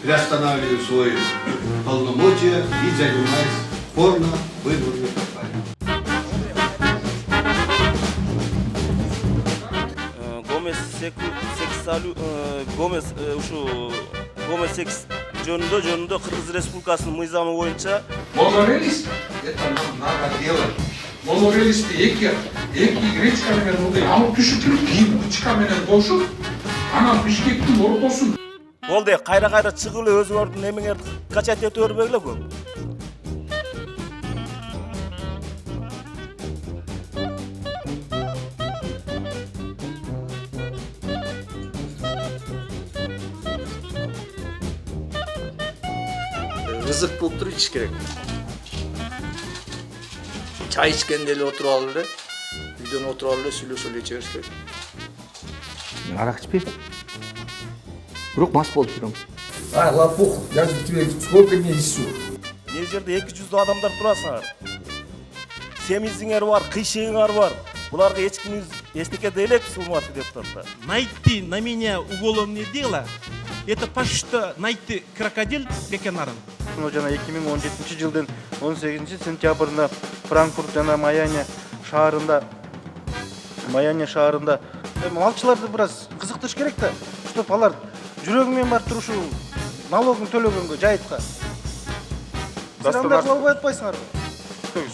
приостанавливаю свои полномочия и занимаюсь порно-выборной кампанией. Гомосекс жөнүндө Кыргыз Республикасынын мыйзамы боюнча Монорелис это нам надо делать. Монорелисти эки гречка менен мындай алып түшүтүлүп кийин бычка менен кошуп анан Бишкектин ортосун болду кайра чыгып эле өзүңөрдүн эмеңерди качать этип бербегиле көп. Рызык болуп туруп ичиш керек. Чай ичкенде эле отуруп алып эле, үйдөн отуруп алып эле сүйлөшүп эле иче бериш керек. Мен арак ичпейм. Бирок мас болуп жүрөм. лопух, я же тебе сколько несу. Бул жерде 200 адамдар турасыңар. Семизиңер бар, кыйшыгыңар бар. Буларга эчкимиз эчтеке деелекпиз, урматтуу депутаттар. Найти на меня уголовное дело, это почти что найти крокодил Бекенарын. Жана 2017 жылдын 18 сентябрында Франкфурт жана Майами шаарында малчыларды бир аз кызыктырыш керек да, чтоб алар жүрөгү менен барып турушу налогун төлөгөнгө жайытка. Силер андай кыла албай атпайсыңарбы?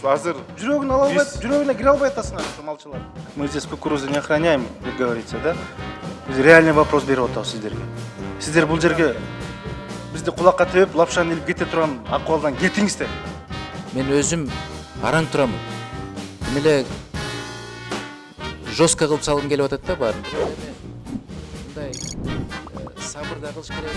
Азыр Жүрөгүн ала албай, жүрөгүнө кире албай атасыңар ошо малчылар. Мы здесь кукурузу не охраняем, как говорится, да? Биз реальный вопрос берип атабыз сиздерге. Сиздер бул жерге бизди кулакка тебип, лапшаны илип кете турган акыбалдан кетиңиздер. Мен өзүм араң турам. Эмеле жестко кылып салгым келип атат да баарын. Мындай сабыр да кылыш керек.